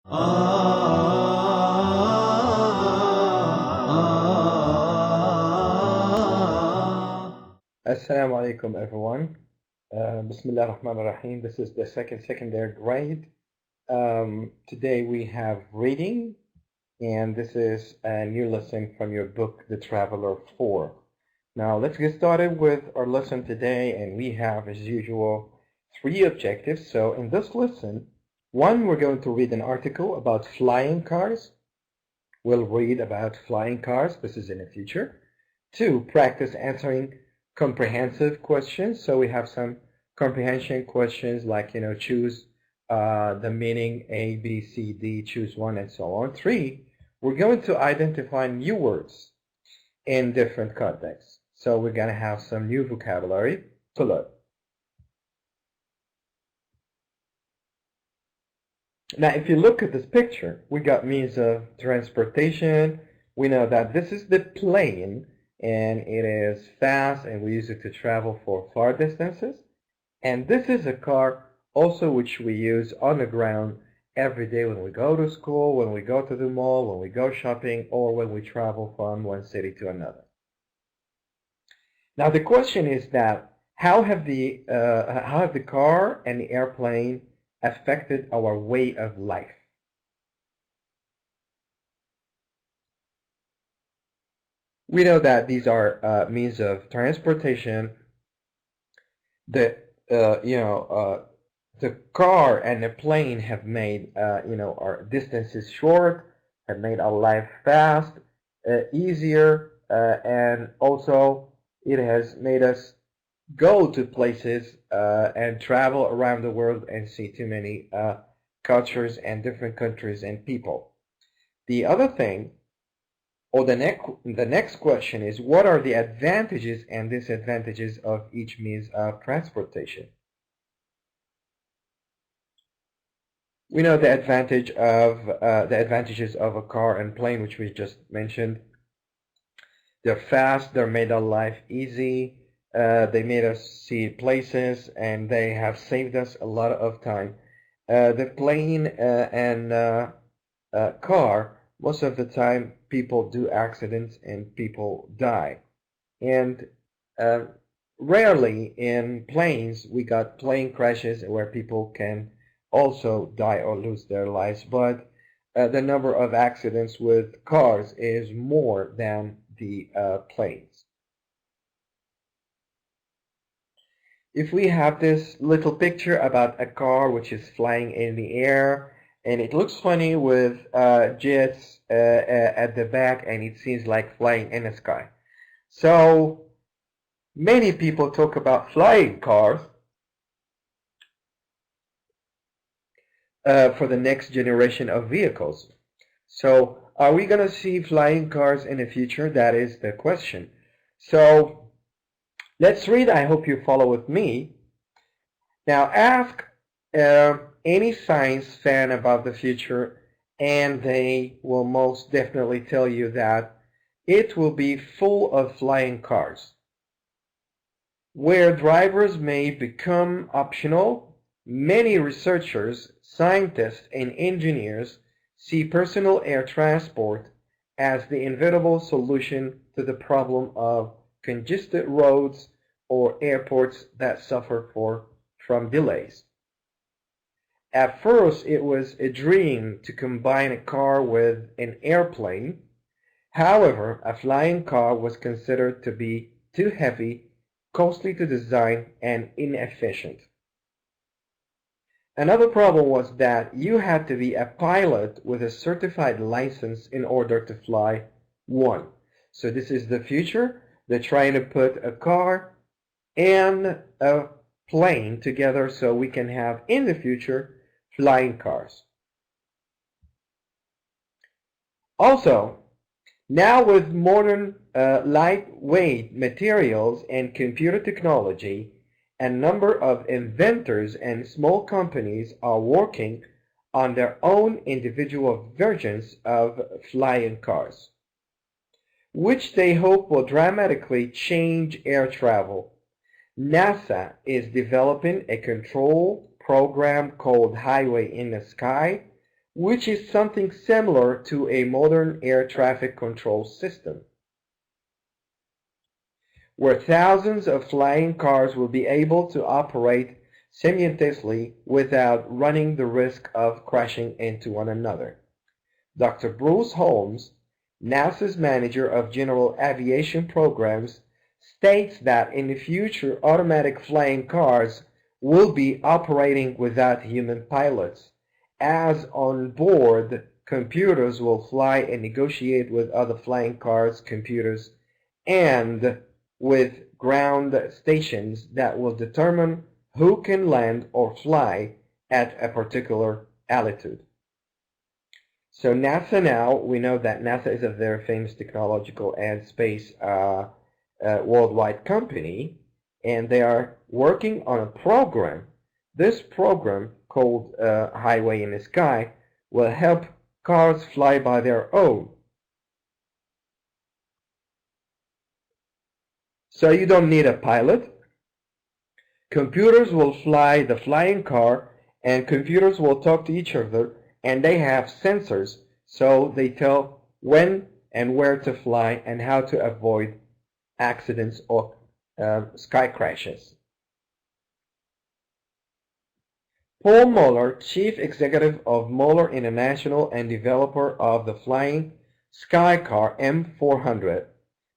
Assalamu alaikum everyone. Bismillah ar-Rahman ar-Rahim. This is the secondary grade. Today we have reading, and this is a new lesson from your book, The Traveler 4. Now let's get started with our lesson today, and we have, as usual, 3 objectives. So in this lesson, 1, we're going to read an article about flying cars. We'll read about flying cars. This is in the future. 2, practice answering comprehensive questions. So we have some comprehension questions like, choose the meaning A, B, C, D, choose one, and so on. 3, we're going to identify new words in different contexts. So we're going to have some new vocabulary to learn. Now, if you look at this picture, we got means of transportation. We know that this is the plane, and it is fast, and we use it to travel for far distances. And this is a car also which we use on the ground every day when we go to school, when we go to the mall, when we go shopping, or when we travel from one city to another. Now the question is that how have the car and the airplane affected our way of life? We know that these are means of transportation. The car and the plane have made our distances short, have made our life fast, easier, and also it has made us go to places and travel around the world and see too many cultures and different countries and people. The other thing, or the next question is, what are the advantages and disadvantages of each means of transportation? We know the advantages of a car and plane, which we just mentioned. They're fast, they're made our life easy, they made us see places, and they have saved us a lot of time. The plane and car, most of the time people do accidents and people die. And rarely in planes we got plane crashes where people can also die or lose their lives, but the number of accidents with cars is more than the planes. If we have this little picture about a car which is flying in the air, and it looks funny with jets at the back, and it seems like flying in the sky. So many people talk about flying cars for the next generation of vehicles. So are we going to see flying cars in the future? That is the question. So let's read. I hope you follow with me. Now ask any science fan about the future, and they will most definitely tell you that it will be full of flying cars, where drivers may become optional. Many researchers, scientists, and engineers see personal air transport as the inevitable solution to the problem of congested roads or airports that suffer from delays. At first, it was a dream to combine a car with an airplane. However, a flying car was considered to be too heavy, costly to design, and inefficient. Another problem was that you had to be a pilot with a certified license in order to fly one. So this is the future. They're trying to put a car and a plane together so we can have in the future flying cars. Also, now with modern lightweight materials and computer technology, a number of inventors and small companies are working on their own individual versions of flying cars, which they hope will dramatically change air travel. NASA is developing a control program called Highway in the Sky, which is something similar to a modern air traffic control system, where thousands of flying cars will be able to operate simultaneously without running the risk of crashing into one another. Dr. Bruce Holmes, NASA's manager of general aviation programs, states that in the future automatic flying cars will be operating without human pilots, as on board computers will fly and negotiate with other flying cars, computers, and with ground stations that will determine who can land or fly at a particular altitude. So NASA now, we know that NASA is a very famous technological and space worldwide company, and they are working on a program. This program, called Highway in the Sky, will help cars fly by their own. So you don't need a pilot. Computers will fly the flying car, and computers will talk to each other, and they have sensors, so they tell when and where to fly and how to avoid accidents or sky crashes. Paul Muller, chief executive of Muller International and developer of the flying sky car M400,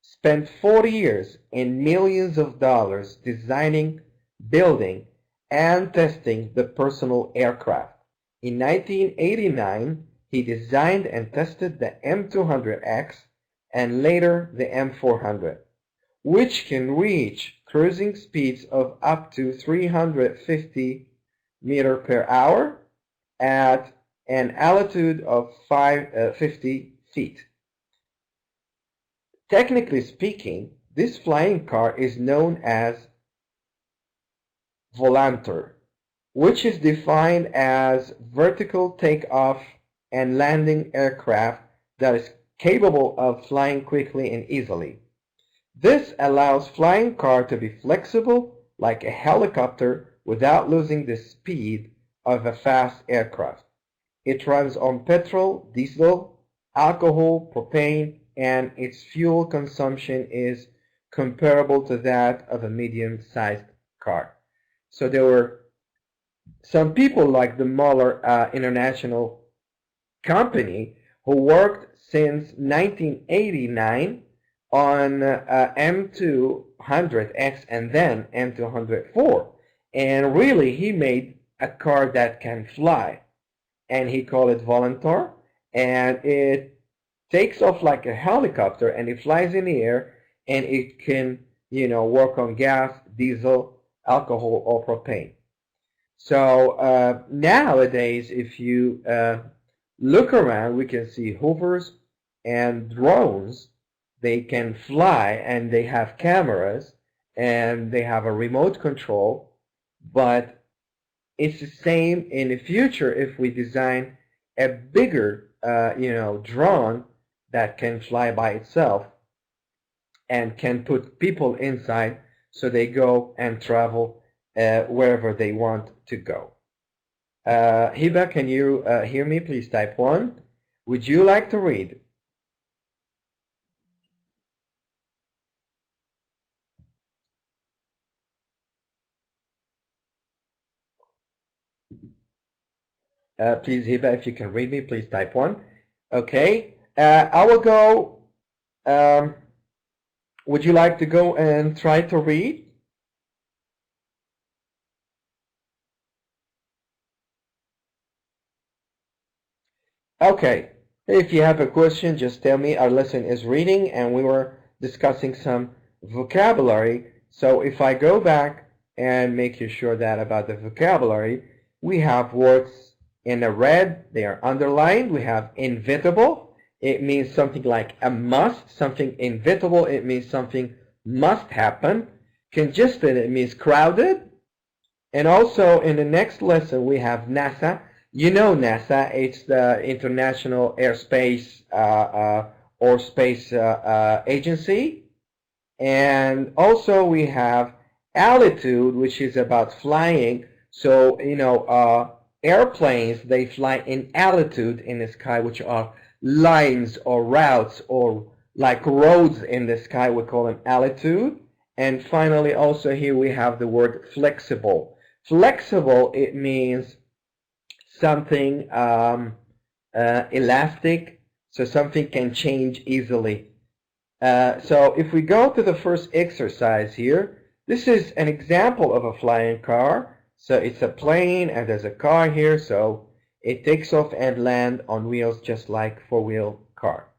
spent 40 years and millions of dollars designing, building, and testing the personal aircraft. In 1989, he designed and tested the M200X and later the M400, which can reach cruising speeds of up to 350 meters per hour at an altitude of 50 feet. Technically speaking, this flying car is known as volantor, which is defined as vertical takeoff and landing aircraft that is capable of flying quickly and easily. This allows flying car to be flexible like a helicopter without losing the speed of a fast aircraft. It runs on petrol, diesel, alcohol, propane, and its fuel consumption is comparable to that of a medium-sized car. So there were some people like the Muller International Company who worked since 1989 on M200X and then M204. And really, he made a car that can fly. And he called it Volantor. And it takes off like a helicopter and it flies in the air, and it can, work on gas, diesel, alcohol, or propane. So nowadays, if you look around, we can see hoovers and drones. They can fly and they have cameras and they have a remote control, but it's the same in the future if we design a bigger, drone that can fly by itself and can put people inside so they go and travel wherever they want to go. Hiba, can you hear me? Please type 1. Would you like to read? Please, Hiba, if you can read me, please type 1. Okay. I will go. Would you like to go and try to read? Okay. If you have a question, just tell me. Our lesson is reading, and we were discussing some vocabulary. So if I go back and make you sure that about the vocabulary, we have words in the red. They are underlined. We have inevitable. It means something like a must. Something inevitable, it means something must happen. Congested, it means crowded. And also in the next lesson, we have NASA. You know NASA, it's the International Airspace or Space Agency. And also we have altitude, which is about flying. So, airplanes, they fly in altitude in the sky, which are lines or routes or like roads in the sky. We call them altitude. And finally, also here we have the word flexible. Flexible, it means something elastic, so something can change easily. So if we go to the first exercise here, this is an example of a flying car. So it's a plane and there's a car here, so it takes off and lands on wheels just like four-wheel car.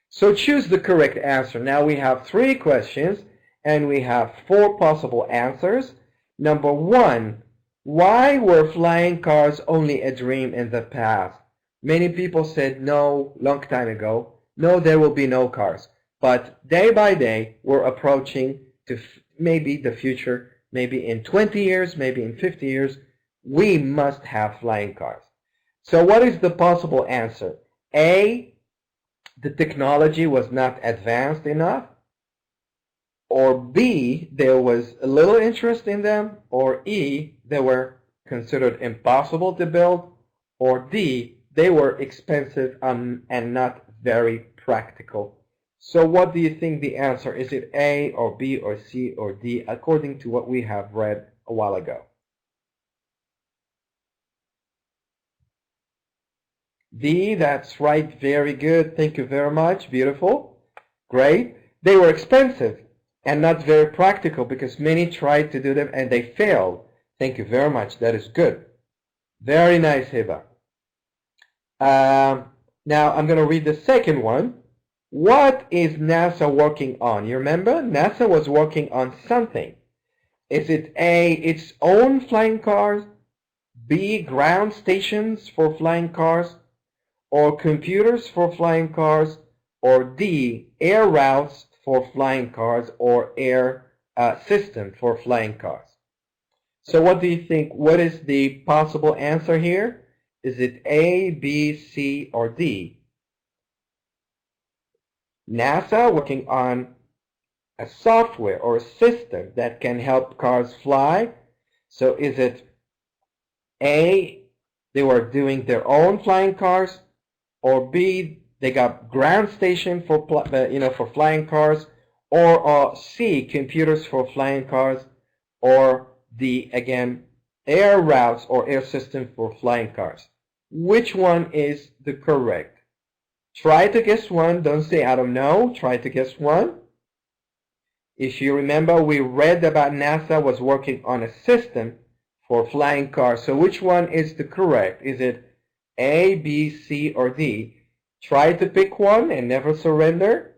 So choose the correct answer. Now we have 3 questions and we have 4 possible answers. Number 1, why were flying cars only a dream in the past? Many people said no, long time ago. No, there will be no cars. But day by day, we're approaching to maybe the future, maybe in 20 years, maybe in 50 years, we must have flying cars. So what is the possible answer? A, the technology was not advanced enough. Or B, there was a little interest in them. Or E, they were considered impossible to build. Or D, they were expensive and not very practical. So what do you think the answer is? Is it A or B or C or D, according to what we have read a while ago? D, that's right. Very good. Thank you very much. Beautiful. Great. They were expensive and not very practical because many tried to do them and they failed. Thank you very much. That is good. Very nice, Hiba. Now I'm going to read the second one. What is NASA working on? You remember? NASA was working on something. Is it A, its own flying cars? B, ground stations for flying cars? Or computers for flying cars? Or D, air routes for flying cars or air system for flying cars? So what do you think? What is the possible answer here? Is it A, B, C, or D? NASA working on a software or a system that can help cars fly. So is it A, they were doing their own flying cars, or B, they got ground station for for flying cars, or C, computers for flying cars, or D, again, air routes or air system for flying cars? Which one is the correct? Try to guess one. Don't say I don't know. Try to guess one. If you remember, we read about NASA was working on a system for flying cars. So which one is the correct? Is it A, B, C, or D? Try to pick one and never surrender.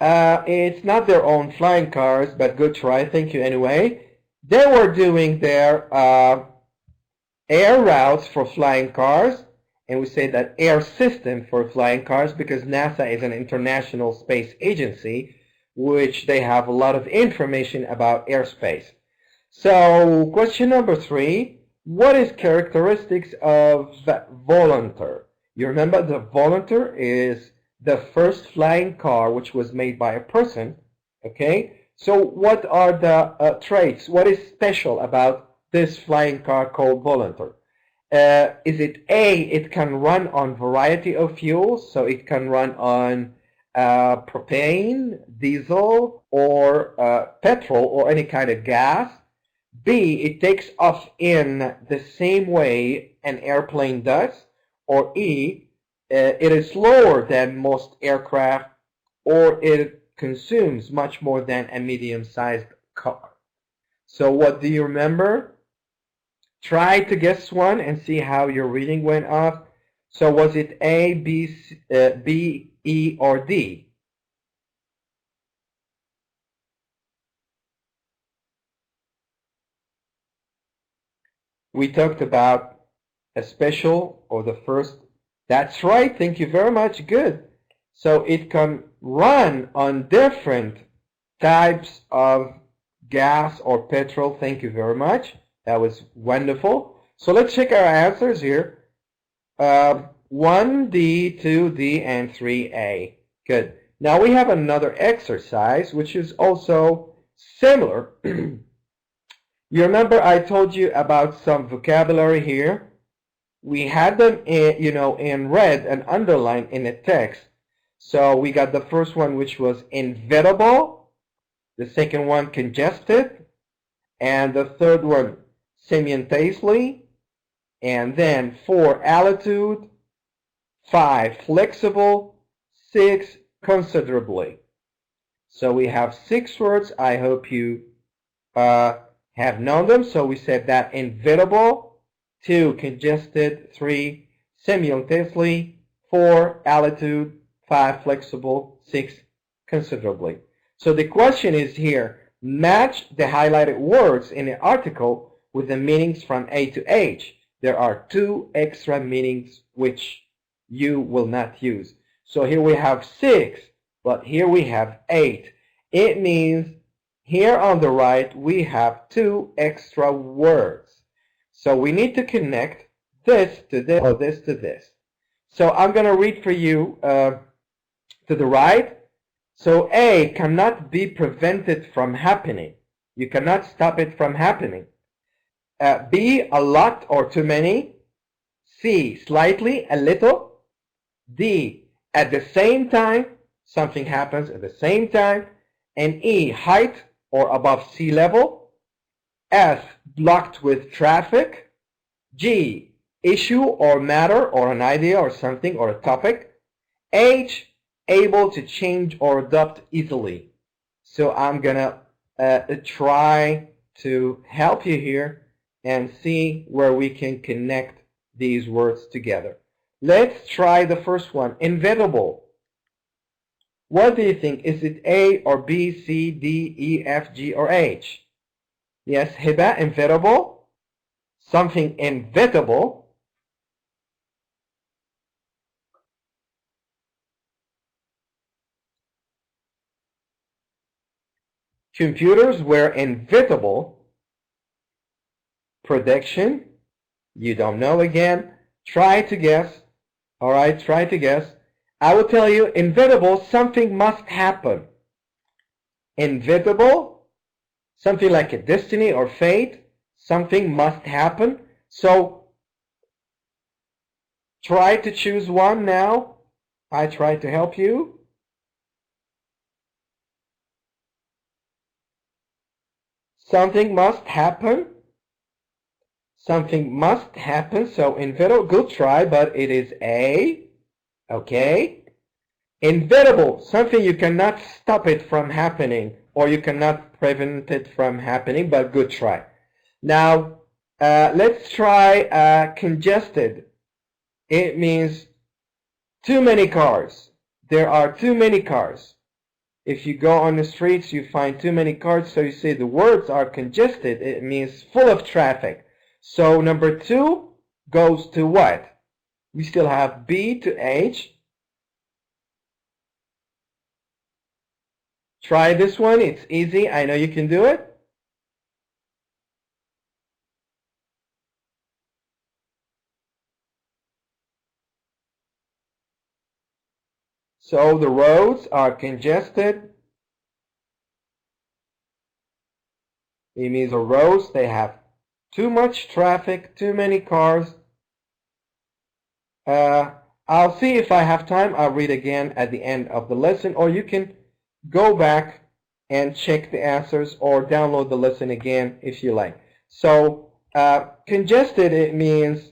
It's not their own flying cars, but good try. Thank you anyway. They were doing their air routes for flying cars, and we say that air system for flying cars because NASA is an international space agency, which they have a lot of information about airspace. So question number 3, what is characteristics of Volunteer? You remember the Volunteer is the first flying car which was made by a person, okay? So what are the traits? What is special about this flying car called Volunteer? Is it A, it can run on variety of fuels, so it can run on propane, diesel, or petrol, or any kind of gas. B, it takes off in the same way an airplane does. Or E, it is slower than most aircraft, or it consumes much more than a medium-sized car. So what do you remember? Try to guess one and see how your reading went off. So was it A, B, B, E, or D? We talked about a special or the first. That's right. Thank you very much. Good. So it can run on different types of gas or petrol. Thank you very much. That was wonderful. So let's check our answers here. 1D, 2D, and 3A. Good. Now we have another exercise which is also similar. You remember I told you about some vocabulary here? We had them in red and underlined in the text. So we got the first one, which was inevitable, the second one congested, and the third one simultaneously, and then 4 altitude, 5 flexible, 6 considerably. So we have 6 words. I hope you have known them. So we said that inevitable, 2 congested, 3 simultaneously, 4 altitude, 5 flexible, 6 considerably. So the question is here, match the highlighted words in the article with the meanings from A to H. There are 2 extra meanings which you will not use. So here we have 6, but here we have 8. It means here on the right we have 2 extra words. So we need to connect this to this or this to this. So I'm going to read for you to the right. So A cannot be prevented from happening. You cannot stop it from happening. B, a lot or too many. C, slightly, a little. D, at the same time. Something happens at the same time. And E, height or above sea level. F, blocked with traffic. G, issue or matter or an idea or something or a topic. H, able to change or adapt easily. So I'm gonna try to help you here and see where we can connect these words together. Let's try the first one, inevitable. What do you think? Is it A or B, C, D, E, F, G, or H? Yes, Hiba, inevitable. Something inevitable. Computers were inevitable. Prediction. You don't know again. Try to guess. All right, try to guess. I will tell you, inevitable, something must happen. Inevitable, something like a destiny or fate. Something must happen. So try to choose one now. I try to help you. Something must happen. Something must happen. So inevitable, good try, but it is A. Okay. Inevitable, something you cannot stop it from happening or you cannot prevent it from happening, but good try. Now, let's try congested. It means too many cars. There are too many cars. If you go on the streets, you find too many cars, so you say the words are congested. It means full of traffic. So number 2 goes to what? We still have B to H. Try this one. It's easy. I know you can do it. So the roads are congested. It means the roads, they have too much traffic, too many cars. I'll see if I have time. I'll read again at the end of the lesson, or you can go back and check the answers or download the lesson again if you like. So congested, it means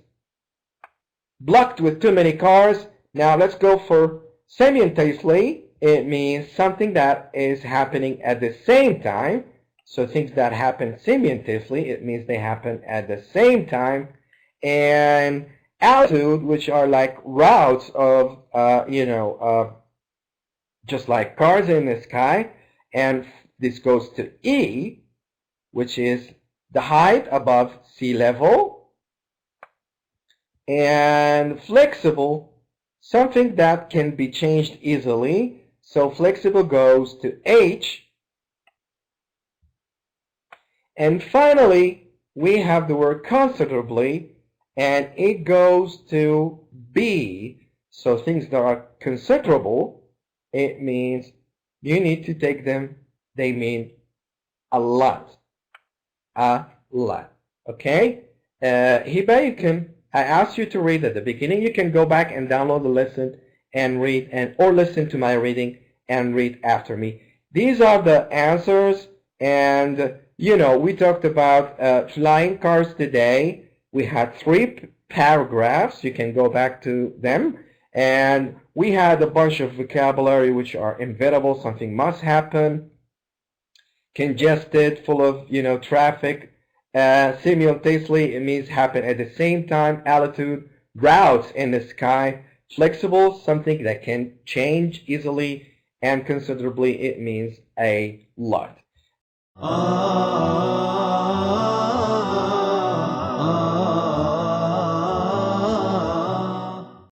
blocked with too many cars. Now let's go for simultaneously. It means something that is happening at the same time. So things that happen simultaneously, it means they happen at the same time. And altitude, which are like routes of, just like cars in the sky. And this goes to E, which is the height above sea level. And flexible, something that can be changed easily. So flexible goes to H. And finally, we have the word considerably, and it goes to B. So things that are considerable. it means you need to take them. They mean a lot. A lot. Okay? يبقى you can, I asked you to read at the beginning. You can go back and download the lesson and read, or listen to my reading and read after me. These are the answers, and we talked about flying cars today. We had 3 paragraphs. You can go back to them. And we had a bunch of vocabulary which are inevitable, something must happen, congested, full of traffic. Simultaneously, it means happen at the same time. Altitude, routes in the sky. Flexible, something that can change easily. And considerably, it means a lot.